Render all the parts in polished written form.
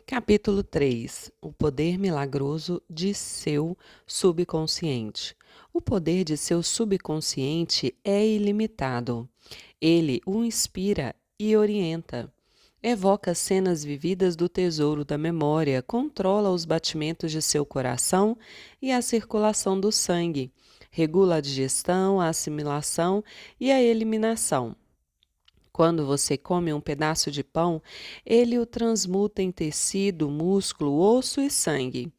Capítulo 3: O poder milagroso de seu subconsciente. O poder de seu subconsciente é ilimitado. Ele o inspira e orienta. Evoca cenas vividas do tesouro da memória, controla os batimentos de seu coração e a circulação do sangue, regula a digestão, a assimilação e a eliminação. Quando você come um pedaço de pão, ele o transmuta em tecido, músculo, osso e sangue.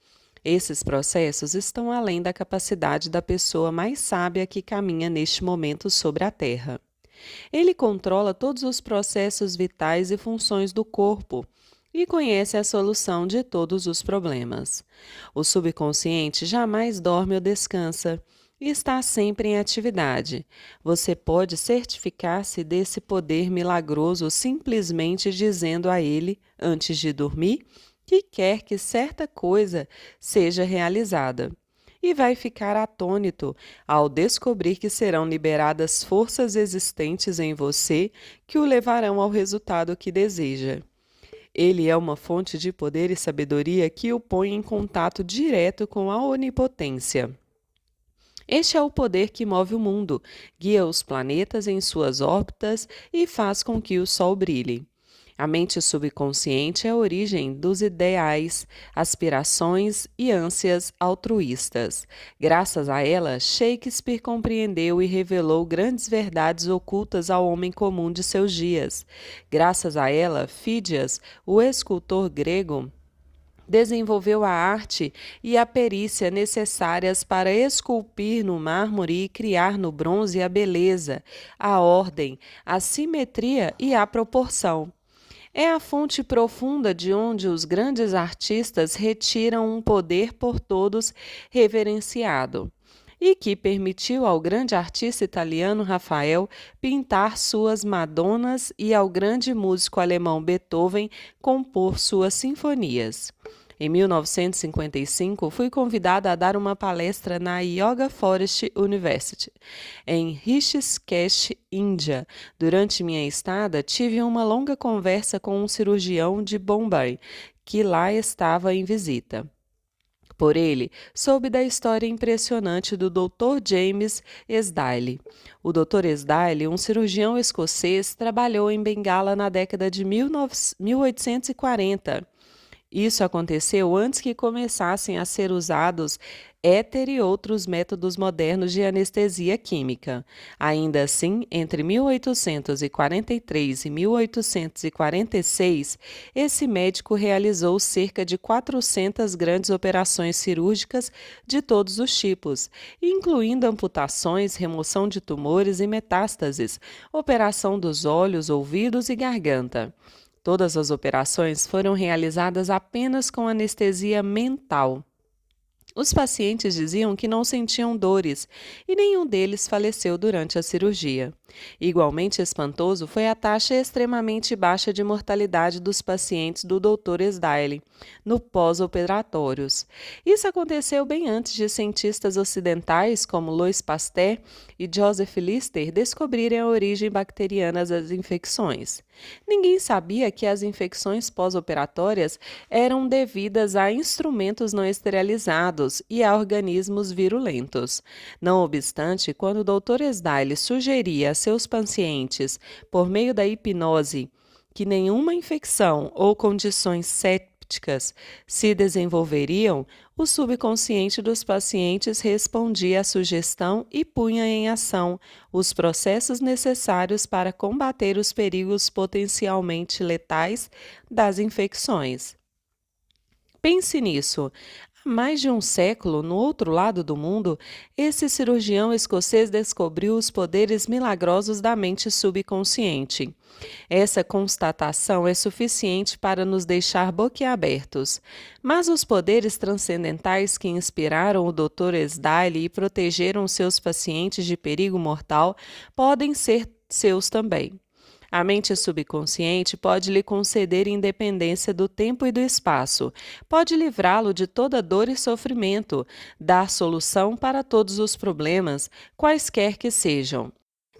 Esses processos estão além da capacidade da pessoa mais sábia que caminha neste momento sobre a Terra. Ele controla todos os processos vitais e funções do corpo e conhece a solução de todos os problemas. O subconsciente jamais dorme ou descansa e está sempre em atividade. Você pode certificar-se desse poder milagroso simplesmente dizendo a ele, antes de dormir, que quer que certa coisa seja realizada. E vai ficar atônito ao descobrir que serão liberadas forças existentes em você que o levarão ao resultado que deseja. Ele é uma fonte de poder e sabedoria que o põe em contato direto com a onipotência. Este é o poder que move o mundo, guia os planetas em suas órbitas e faz com que o Sol brilhe. A mente subconsciente é a origem dos ideais, aspirações e ânsias altruístas. Graças a ela, Shakespeare compreendeu e revelou grandes verdades ocultas ao homem comum de seus dias. Graças a ela, Fídias, o escultor grego, desenvolveu a arte e a perícia necessárias para esculpir no mármore e criar no bronze a beleza, a ordem, a simetria e a proporção. É a fonte profunda de onde os grandes artistas retiram um poder por todos reverenciado, e que permitiu ao grande artista italiano Rafael pintar suas Madonas e ao grande músico alemão Beethoven compor suas sinfonias. Em 1955, fui convidada a dar uma palestra na Yoga Forest University, em Rishikesh, Índia. Durante minha estada, tive uma longa conversa com um cirurgião de Bombay, que lá estava em visita. Por ele, soube da história impressionante do Dr. James Esdaile. O Dr. Esdaile, um cirurgião escocês, trabalhou em Bengala na década de 1840. Isso aconteceu antes que começassem a ser usados éter e outros métodos modernos de anestesia química. Ainda assim, entre 1843 e 1846, esse médico realizou cerca de 400 grandes operações cirúrgicas de todos os tipos, incluindo amputações, remoção de tumores e metástases, operação dos olhos, ouvidos e garganta. Todas as operações foram realizadas apenas com anestesia mental. Os pacientes diziam que não sentiam dores e nenhum deles faleceu durante a cirurgia. Igualmente espantoso foi a taxa extremamente baixa de mortalidade dos pacientes do Dr. Esdaile no pós-operatórios. Isso aconteceu bem antes de cientistas ocidentais como Louis Pasteur e Joseph Lister descobrirem a origem bacteriana das infecções. Ninguém sabia que as infecções pós-operatórias eram devidas a instrumentos não esterilizados e a organismos virulentos. Não obstante, quando o Dr. Esdaile sugeria a seus pacientes, por meio da hipnose, que nenhuma infecção ou condições sépticas se desenvolveriam, o subconsciente dos pacientes respondia à sugestão e punha em ação os processos necessários para combater os perigos potencialmente letais das infecções. Pense nisso. Há mais de um século, no outro lado do mundo, esse cirurgião escocês descobriu os poderes milagrosos da mente subconsciente. Essa constatação é suficiente para nos deixar boquiabertos. Mas os poderes transcendentais que inspiraram o Dr. Esdaile e protegeram seus pacientes de perigo mortal podem ser seus também. A mente subconsciente pode lhe conceder independência do tempo e do espaço, pode livrá-lo de toda dor e sofrimento, dar solução para todos os problemas, quaisquer que sejam.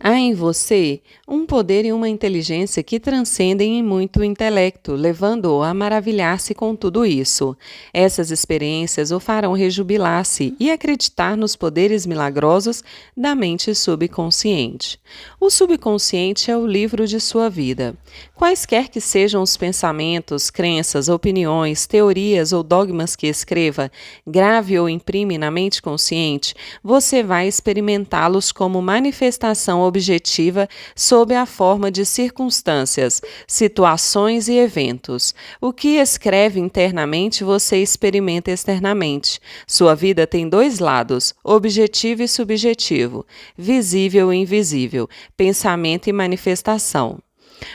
Há em você um poder e uma inteligência que transcendem em muito o intelecto, levando-o a maravilhar-se com tudo isso. Essas experiências o farão rejubilar-se e acreditar nos poderes milagrosos da mente subconsciente. O subconsciente é o livro de sua vida. Quaisquer que sejam os pensamentos, crenças, opiniões, teorias ou dogmas que escreva, grave ou imprime na mente consciente, você vai experimentá-los como manifestação objetiva sob a forma de circunstâncias, situações e eventos. O que escreve internamente você experimenta externamente. Sua vida tem dois lados, objetivo e subjetivo, visível e invisível, pensamento e manifestação.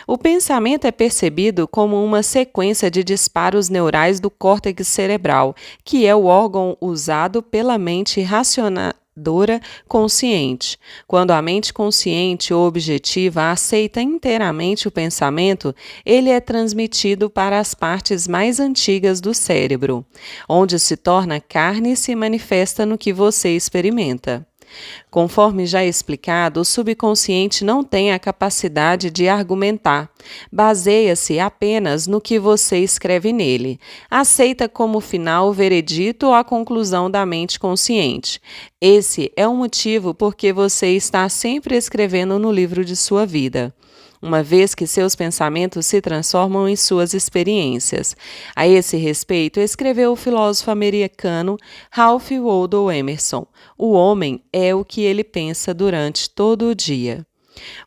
O pensamento é percebido como uma sequência de disparos neurais do córtex cerebral, que é o órgão usado pela mente racionadora consciente. Quando a mente consciente ou objetiva aceita inteiramente o pensamento, ele é transmitido para as partes mais antigas do cérebro, onde se torna carne e se manifesta no que você experimenta. Conforme já explicado, o subconsciente não tem a capacidade de argumentar. Baseia-se apenas no que você escreve nele. Aceita como final o veredito ou a conclusão da mente consciente. Esse é o motivo por que você está sempre escrevendo no livro de sua vida, uma vez que seus pensamentos se transformam em suas experiências. A esse respeito, escreveu o filósofo americano Ralph Waldo Emerson: o homem é o que ele pensa durante todo o dia.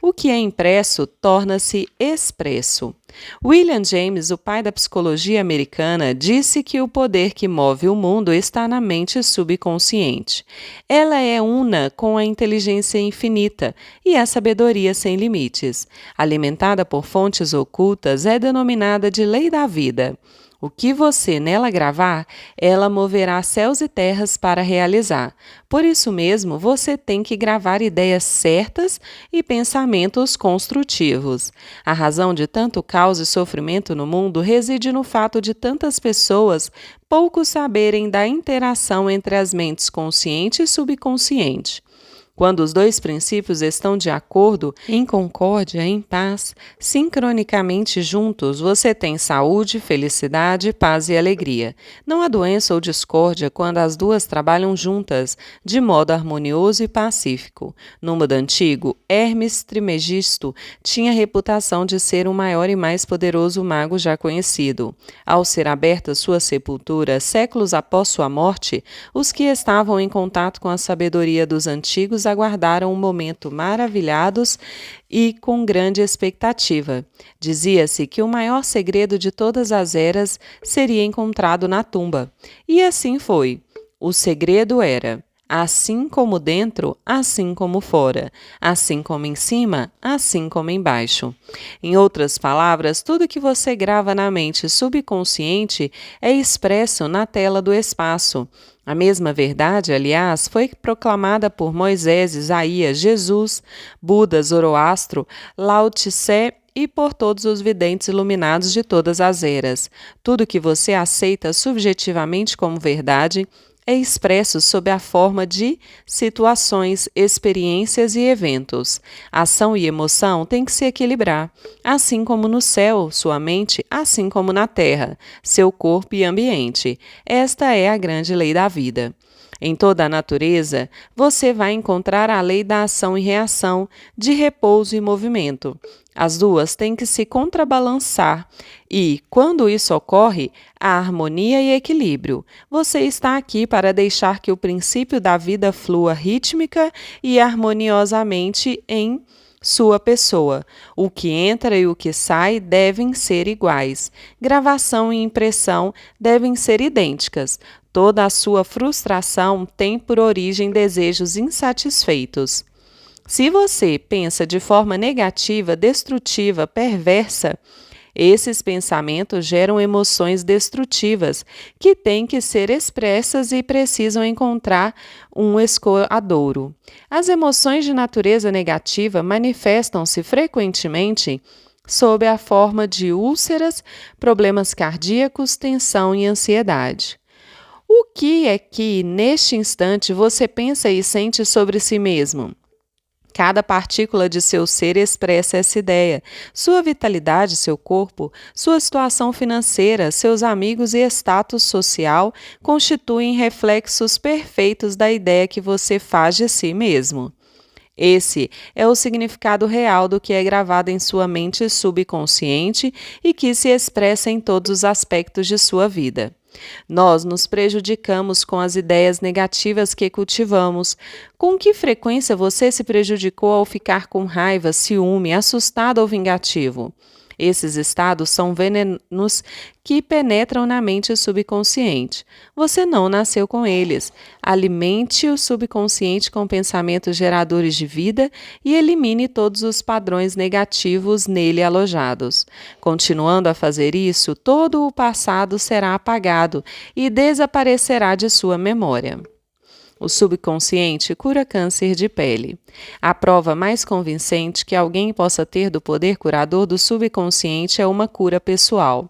O que é impresso torna-se expresso. William James, o pai da psicologia americana, disse que o poder que move o mundo está na mente subconsciente. Ela é una com a inteligência infinita e a sabedoria sem limites. Alimentada por fontes ocultas, é denominada de lei da vida. O que você nela gravar, ela moverá céus e terras para realizar. Por isso mesmo, você tem que gravar ideias certas e pensamentos construtivos. A razão de tanto caos e sofrimento no mundo reside no fato de tantas pessoas pouco saberem da interação entre as mentes consciente e subconsciente. Quando os dois princípios estão de acordo, em concórdia, em paz, sincronicamente juntos, você tem saúde, felicidade, paz e alegria. Não há doença ou discórdia quando as duas trabalham juntas, de modo harmonioso e pacífico. No mundo antigo, Hermes Trismegisto tinha reputação de ser o maior e mais poderoso mago já conhecido. Ao ser aberta sua sepultura, séculos após sua morte, os que estavam em contato com a sabedoria dos antigos aguardaram um momento maravilhados e com grande expectativa. Dizia-se que o maior segredo de todas as eras seria encontrado na tumba. E assim foi. O segredo era: assim como dentro, assim como fora. Assim como em cima, assim como embaixo. Em outras palavras, tudo que você grava na mente subconsciente é expresso na tela do espaço. A mesma verdade, aliás, foi proclamada por Moisés, Isaías, Jesus, Buda, Zoroastro, Lao Tse e por todos os videntes iluminados de todas as eras. Tudo que você aceita subjetivamente como verdade é expresso sob a forma de situações, experiências e eventos. Ação e emoção têm que se equilibrar, assim como no céu, sua mente, assim como na terra, seu corpo e ambiente. Esta é a grande lei da vida. Em toda a natureza, você vai encontrar a lei da ação e reação, de repouso e movimento. As duas têm que se contrabalançar e, quando isso ocorre, há harmonia e equilíbrio. Você está aqui para deixar que o princípio da vida flua rítmica e harmoniosamente em sua pessoa. O que entra e o que sai devem ser iguais. Gravação e impressão devem ser idênticas. Toda a sua frustração tem por origem desejos insatisfeitos. Se você pensa de forma negativa, destrutiva, perversa, esses pensamentos geram emoções destrutivas que têm que ser expressas e precisam encontrar um escoadouro. As emoções de natureza negativa manifestam-se frequentemente sob a forma de úlceras, problemas cardíacos, tensão e ansiedade. O que é que, neste instante, você pensa e sente sobre si mesmo? Cada partícula de seu ser expressa essa ideia. Sua vitalidade, seu corpo, sua situação financeira, seus amigos e status social constituem reflexos perfeitos da ideia que você faz de si mesmo. Esse é o significado real do que é gravado em sua mente subconsciente e que se expressa em todos os aspectos de sua vida. Nós nos prejudicamos com as ideias negativas que cultivamos. Com que frequência você se prejudicou ao ficar com raiva, ciúme, assustado ou vingativo? Esses estados são venenos que penetram na mente subconsciente. Você não nasceu com eles. Alimente o subconsciente com pensamentos geradores de vida e elimine todos os padrões negativos nele alojados. Continuando a fazer isso, todo o passado será apagado e desaparecerá de sua memória. O subconsciente cura câncer de pele. A prova mais convincente que alguém possa ter do poder curador do subconsciente é uma cura pessoal.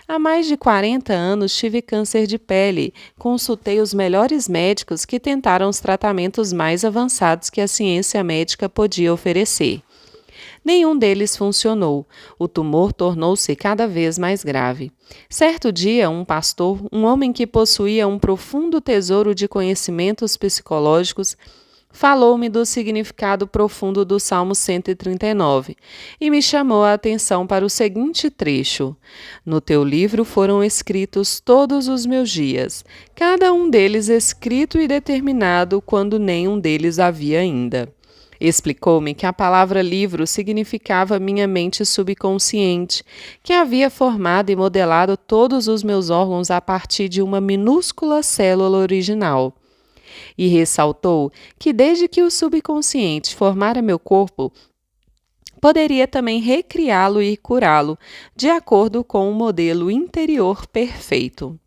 Há mais de 40 anos tive câncer de pele. Consultei os melhores médicos que tentaram os tratamentos mais avançados que a ciência médica podia oferecer. Nenhum deles funcionou. O tumor tornou-se cada vez mais grave. Certo dia, um pastor, um homem que possuía um profundo tesouro de conhecimentos psicológicos, falou-me do significado profundo do Salmo 139 e me chamou a atenção para o seguinte trecho: No teu livro foram escritos todos os meus dias, cada um deles escrito e determinado quando nenhum deles havia ainda. Explicou-me que a palavra livro significava minha mente subconsciente, que havia formado e modelado todos os meus órgãos a partir de uma minúscula célula original. E ressaltou que desde que o subconsciente formara meu corpo, poderia também recriá-lo e curá-lo, de acordo com um modelo interior perfeito.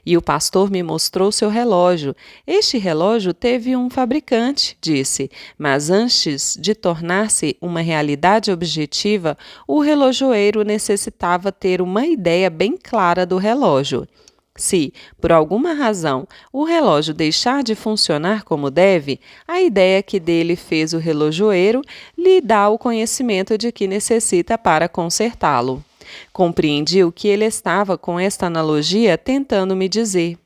E o pastor me mostrou seu relógio. Este relógio teve um fabricante, disse, mas antes de tornar-se uma realidade objetiva, o relojoeiro necessitava ter uma ideia bem clara do relógio. Se, por alguma razão, o relógio deixar de funcionar como deve, a ideia que dele fez o relojoeiro lhe dá o conhecimento de que necessita para consertá-lo. Compreendi o que ele estava, com esta analogia, tentando me dizer.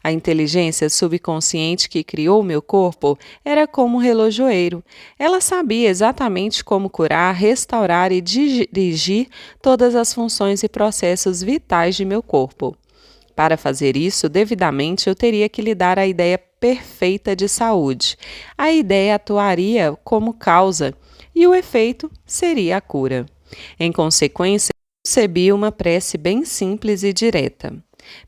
A inteligência subconsciente que criou meu corpo era como um relojoeiro. Ela sabia exatamente como curar, restaurar e dirigir todas as funções e processos vitais de meu corpo. Para fazer isso devidamente, eu teria que lhe dar a ideia perfeita de saúde. A ideia atuaria como causa e o efeito seria a cura. Em consequência, concebi uma prece bem simples e direta.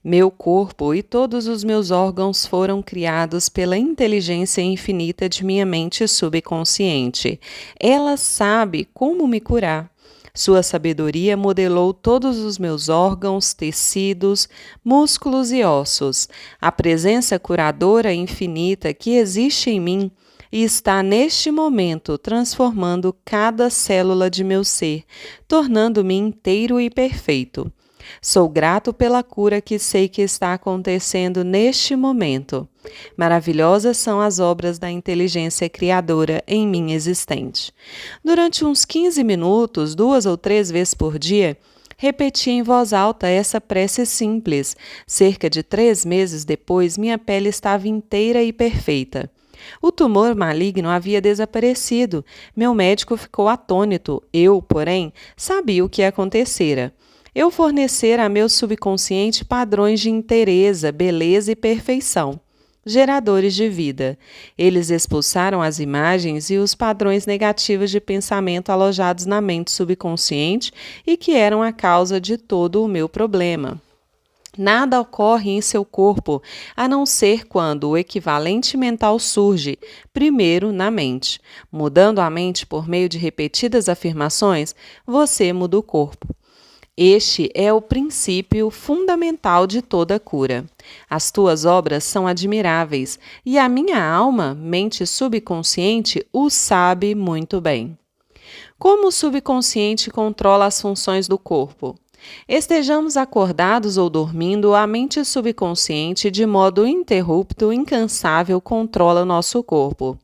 Meu corpo e todos os meus órgãos foram criados pela inteligência infinita de minha mente subconsciente. Ela sabe como me curar. Sua sabedoria modelou todos os meus órgãos, tecidos, músculos e ossos. A presença curadora infinita que existe em mim e está neste momento transformando cada célula de meu ser, tornando-me inteiro e perfeito. Sou grato pela cura que sei que está acontecendo neste momento. Maravilhosas são as obras da inteligência criadora em mim existente. Durante uns 15 minutos, 2 ou 3 vezes por dia, repeti em voz alta essa prece simples. Cerca de 3 meses depois, minha pele estava inteira e perfeita. O tumor maligno havia desaparecido. Meu médico ficou atônito. Eu, porém, sabia o que acontecera. Eu fornecera a meu subconsciente padrões de inteireza, beleza e perfeição, geradores de vida. Eles expulsaram as imagens e os padrões negativos de pensamento alojados na mente subconsciente e que eram a causa de todo o meu problema. Nada ocorre em seu corpo, a não ser quando o equivalente mental surge, primeiro na mente. Mudando a mente por meio de repetidas afirmações, você muda o corpo. Este é o princípio fundamental de toda cura. As tuas obras são admiráveis e a minha alma, mente subconsciente, o sabe muito bem. Como o subconsciente controla as funções do corpo? Estejamos acordados ou dormindo, a mente subconsciente, de modo ininterrupto, incansável, controla nosso corpo,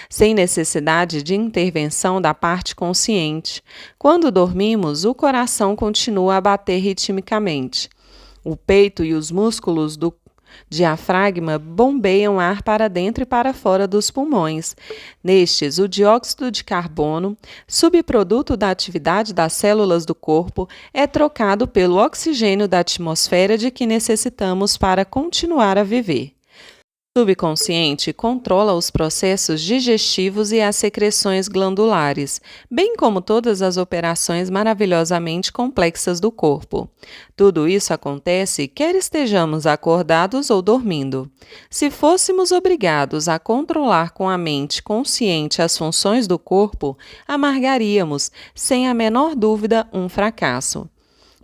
sem necessidade de intervenção da parte consciente. Quando dormimos, o coração continua a bater ritmicamente. O peito e os músculos do diafragma bombeiam ar para dentro e para fora dos pulmões. Nestes, o dióxido de carbono, subproduto da atividade das células do corpo, é trocado pelo oxigênio da atmosfera de que necessitamos para continuar a viver. O subconsciente controla os processos digestivos e as secreções glandulares, bem como todas as operações maravilhosamente complexas do corpo. Tudo isso acontece quer estejamos acordados ou dormindo. Se fôssemos obrigados a controlar com a mente consciente as funções do corpo, amargaríamos, sem a menor dúvida, um fracasso.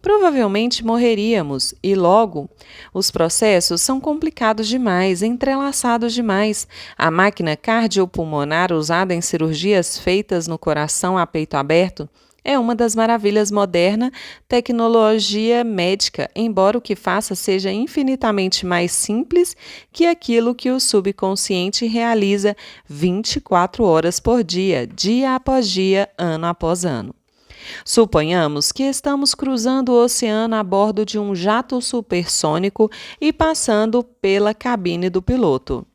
Provavelmente morreríamos e, logo, os processos são complicados demais, entrelaçados demais. A máquina cardiopulmonar usada em cirurgias feitas no coração a peito aberto é uma das maravilhas moderna tecnologia médica, embora o que faça seja infinitamente mais simples que aquilo que o subconsciente realiza 24 horas por dia, dia após dia, ano após ano. Suponhamos que estamos cruzando o oceano a bordo de um jato supersônico e passando pela cabine do piloto.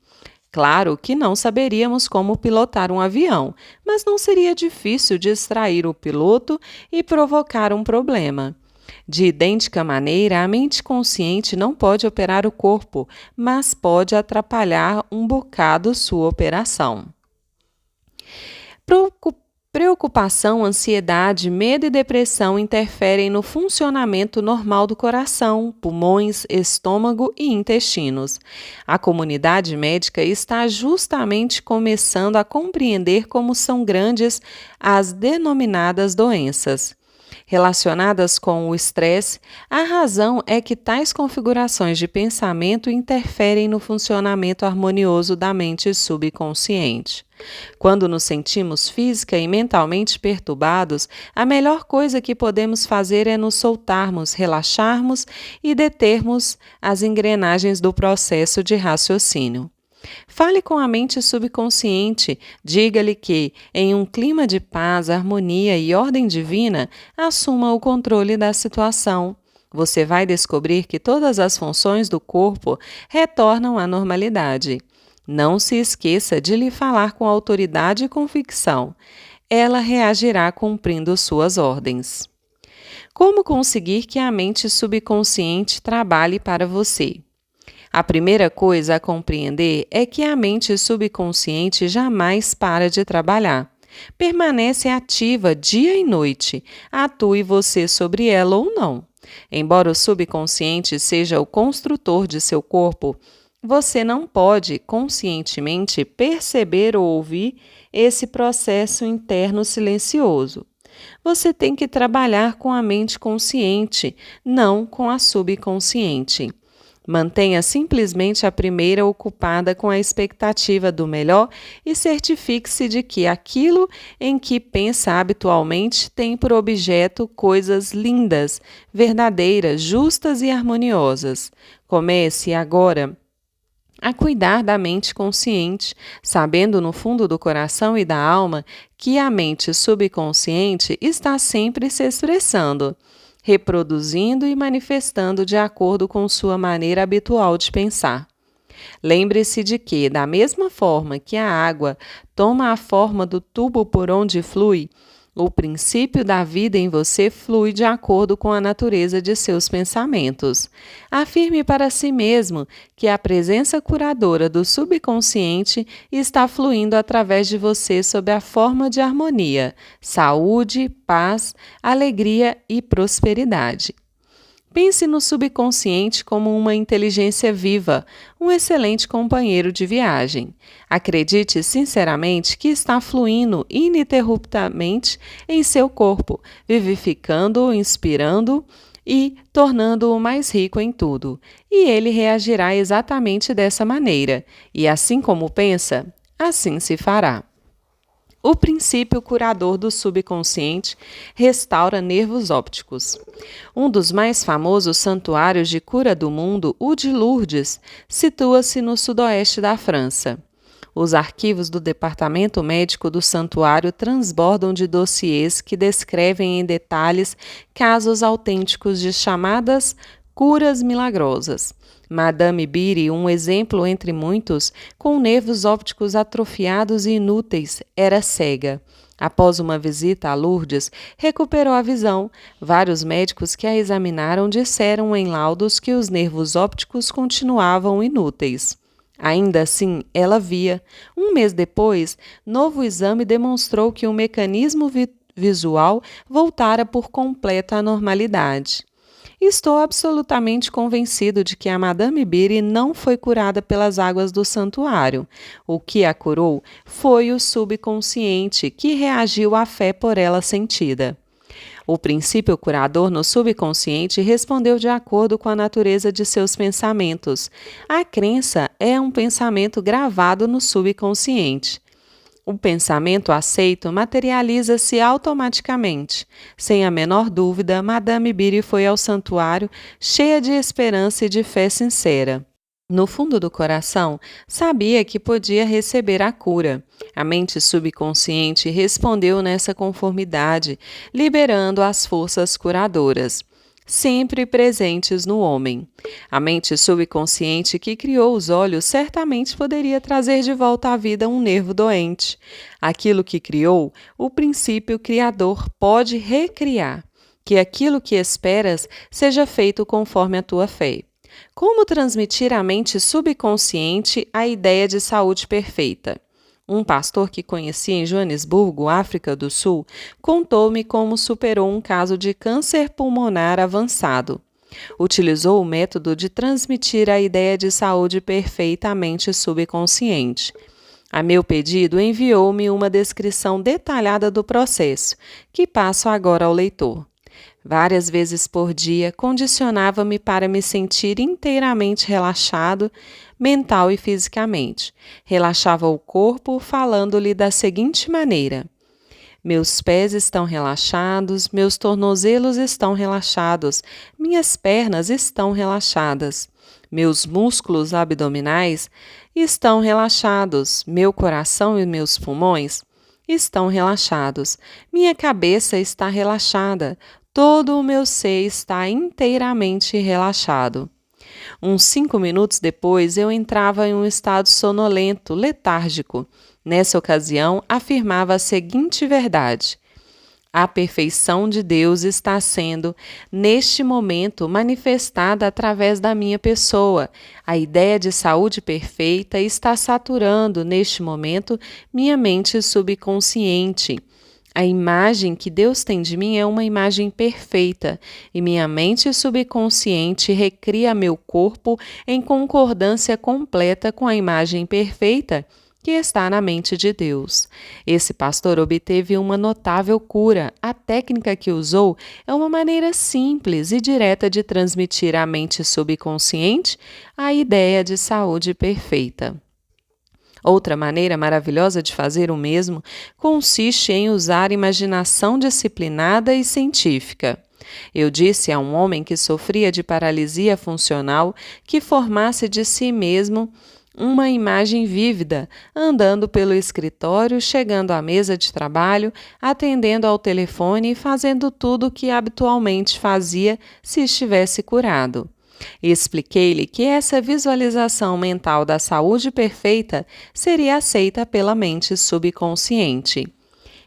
Claro que não saberíamos como pilotar um avião, mas não seria difícil distrair o piloto e provocar um problema. De idêntica maneira, a mente consciente não pode operar o corpo, mas pode atrapalhar um bocado sua operação. Preocupação, ansiedade, medo e depressão interferem no funcionamento normal do coração, pulmões, estômago e intestinos. A comunidade médica está justamente começando a compreender como são grandes as denominadas doenças relacionadas com o estresse. A razão é que tais configurações de pensamento interferem no funcionamento harmonioso da mente subconsciente. Quando nos sentimos física e mentalmente perturbados, a melhor coisa que podemos fazer é nos soltarmos, relaxarmos e determos as engrenagens do processo de raciocínio. Fale com a mente subconsciente, diga-lhe que, em um clima de paz, harmonia e ordem divina, assuma o controle da situação. Você vai descobrir que todas as funções do corpo retornam à normalidade. Não se esqueça de lhe falar com autoridade e convicção. Ela reagirá cumprindo suas ordens. Como conseguir que a mente subconsciente trabalhe para você? A primeira coisa a compreender é que a mente subconsciente jamais para de trabalhar. Permanece ativa dia e noite, atue você sobre ela ou não. Embora o subconsciente seja o construtor de seu corpo, você não pode conscientemente perceber ou ouvir esse processo interno silencioso. Você tem que trabalhar com a mente consciente, não com a subconsciente. Mantenha simplesmente a primeira ocupada com a expectativa do melhor e certifique-se de que aquilo em que pensa habitualmente tem por objeto coisas lindas, verdadeiras, justas e harmoniosas. Comece agora a cuidar da mente consciente, sabendo no fundo do coração e da alma que a mente subconsciente está sempre se expressando, reproduzindo e manifestando de acordo com sua maneira habitual de pensar. Lembre-se de que, da mesma forma que a água toma a forma do tubo por onde flui, o princípio da vida em você flui de acordo com a natureza de seus pensamentos. Afirme para si mesmo que a presença curadora do subconsciente está fluindo através de você sob a forma de harmonia, saúde, paz, alegria e prosperidade. Pense no subconsciente como uma inteligência viva, um excelente companheiro de viagem. Acredite sinceramente que está fluindo ininterruptamente em seu corpo, vivificando-o, inspirando-o e tornando-o mais rico em tudo. E ele reagirá exatamente dessa maneira. E assim como pensa, assim se fará. O princípio curador do subconsciente restaura nervos ópticos. Um dos mais famosos santuários de cura do mundo, o de Lourdes, situa-se no sudoeste da França. Os arquivos do departamento médico do santuário transbordam de dossiês que descrevem em detalhes casos autênticos de chamadas curas milagrosas. Madame Beery, um exemplo entre muitos, com nervos ópticos atrofiados e inúteis, era cega. Após uma visita a Lourdes, recuperou a visão. Vários médicos que a examinaram disseram em laudos que os nervos ópticos continuavam inúteis. Ainda assim, ela via. Um mês depois, novo exame demonstrou que o mecanismo visual voltara por completo à normalidade. Estou absolutamente convencido de que a Madame Beery não foi curada pelas águas do santuário. O que a curou foi o subconsciente, que reagiu à fé por ela sentida. O princípio curador no subconsciente respondeu de acordo com a natureza de seus pensamentos. A crença é um pensamento gravado no subconsciente. O pensamento aceito materializa-se automaticamente. Sem a menor dúvida, Madame Beery foi ao santuário cheia de esperança e de fé sincera. No fundo do coração, sabia que podia receber a cura. A mente subconsciente respondeu nessa conformidade, liberando as forças curadoras, sempre presentes no homem. A mente subconsciente que criou os olhos certamente poderia trazer de volta à vida um nervo doente. Aquilo que criou, o princípio criador pode recriar. Que aquilo que esperas seja feito conforme a tua fé. Como transmitir à mente subconsciente a ideia de saúde perfeita? Um pastor que conheci em Joanesburgo, África do Sul, contou-me como superou um caso de câncer pulmonar avançado. Utilizou o método de transmitir a ideia de saúde perfeita à mente subconsciente. A meu pedido, enviou-me uma descrição detalhada do processo, que passo agora ao leitor. Várias vezes por dia, condicionava-me para me sentir inteiramente relaxado, mental e fisicamente. Relaxava o corpo, falando-lhe da seguinte maneira: meus pés estão relaxados, meus tornozelos estão relaxados, minhas pernas estão relaxadas, meus músculos abdominais estão relaxados, meu coração e meus pulmões estão relaxados, minha cabeça está relaxada, todo o meu ser está inteiramente relaxado. Uns 5 minutos depois, eu entrava em um estado sonolento, letárgico. Nessa ocasião, afirmava a seguinte verdade: a perfeição de Deus está sendo, neste momento, manifestada através da minha pessoa. A ideia de saúde perfeita está saturando, neste momento, minha mente subconsciente. A imagem que Deus tem de mim é uma imagem perfeita, e minha mente subconsciente recria meu corpo em concordância completa com a imagem perfeita que está na mente de Deus. Esse pastor obteve uma notável cura. A técnica que usou é uma maneira simples e direta de transmitir à mente subconsciente a ideia de saúde perfeita. Outra maneira maravilhosa de fazer o mesmo consiste em usar imaginação disciplinada e científica. Eu disse a um homem que sofria de paralisia funcional que formasse de si mesmo uma imagem vívida, andando pelo escritório, chegando à mesa de trabalho, atendendo ao telefone e fazendo tudo o que habitualmente fazia se estivesse curado. Expliquei-lhe que essa visualização mental da saúde perfeita seria aceita pela mente subconsciente.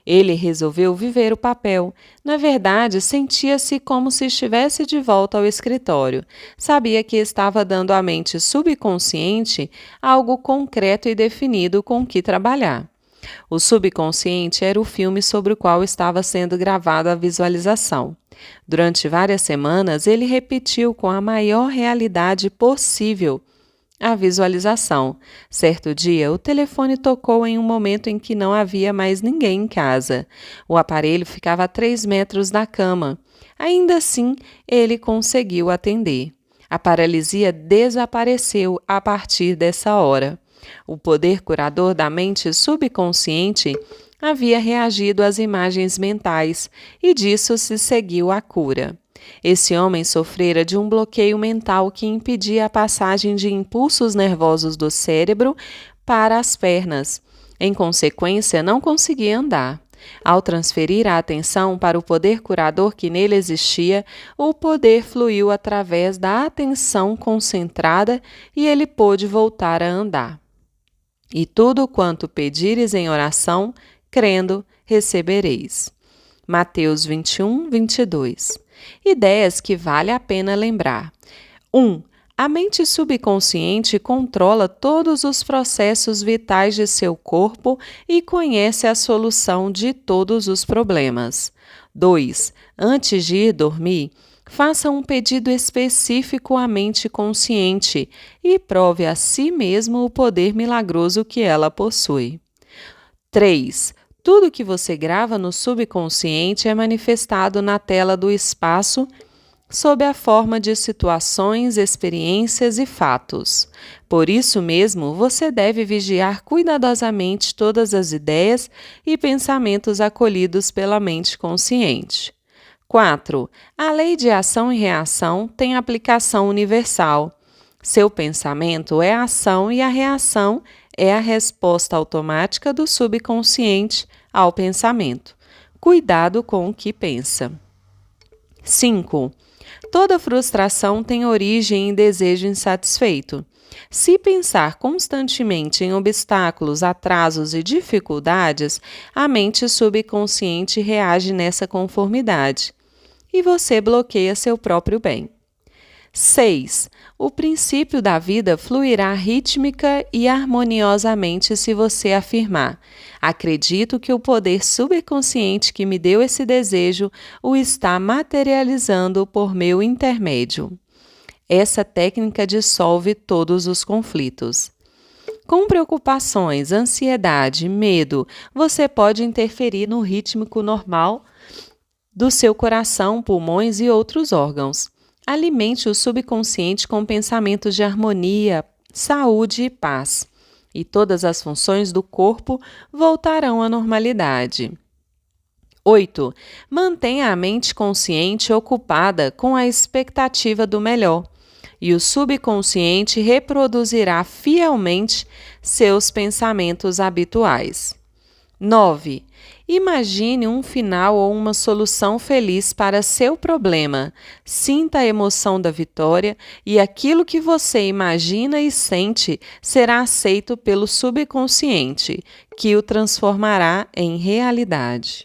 Ele resolveu viver o papel. Na verdade, sentia-se como se estivesse de volta ao escritório. Sabia que estava dando à mente subconsciente algo concreto e definido com que trabalhar. O subconsciente era o filme sobre o qual estava sendo gravada a visualização. Durante várias semanas, ele repetiu com a maior realidade possível a visualização. Certo dia, o telefone tocou em um momento em que não havia mais ninguém em casa. O aparelho ficava a 3 metros da cama. Ainda assim, ele conseguiu atender. A paralisia desapareceu a partir dessa hora. O poder curador da mente subconsciente havia reagido às imagens mentais e disso se seguiu a cura. Esse homem sofrera de um bloqueio mental que impedia a passagem de impulsos nervosos do cérebro para as pernas. Em consequência, não conseguia andar. Ao transferir a atenção para o poder curador que nele existia, o poder fluiu através da atenção concentrada e ele pôde voltar a andar. E tudo quanto pedires em oração, crendo, recebereis. Mateus 21, 22. Ideias que vale a pena lembrar. 1. A mente subconsciente controla todos os processos vitais de seu corpo e conhece a solução de todos os problemas. 2. Antes de ir dormir, faça um pedido específico à mente consciente e prove a si mesmo o poder milagroso que ela possui. 3. Tudo que você grava no subconsciente é manifestado na tela do espaço sob a forma de situações, experiências e fatos. Por isso mesmo, você deve vigiar cuidadosamente todas as ideias e pensamentos acolhidos pela mente consciente. 4. A lei de ação e reação tem aplicação universal. Seu pensamento é a ação e a reação é a resposta automática do subconsciente ao pensamento. Cuidado com o que pensa. 5. Toda frustração tem origem em desejo insatisfeito. Se pensar constantemente em obstáculos, atrasos e dificuldades, a mente subconsciente reage nessa conformidade e você bloqueia seu próprio bem. 6. O princípio da vida fluirá rítmica e harmoniosamente se você afirmar: acredito que o poder subconsciente que me deu esse desejo o está materializando por meu intermédio. Essa técnica dissolve todos os conflitos. Com preocupações, ansiedade, medo, você pode interferir no rítmico normal do seu coração, pulmões e outros órgãos. Alimente o subconsciente com pensamentos de harmonia, saúde e paz, e todas as funções do corpo voltarão à normalidade. 8. Mantenha a mente consciente ocupada com a expectativa do melhor, e o subconsciente reproduzirá fielmente seus pensamentos habituais. 9. Imagine um final ou uma solução feliz para seu problema. Sinta a emoção da vitória e aquilo que você imagina e sente será aceito pelo subconsciente, que o transformará em realidade.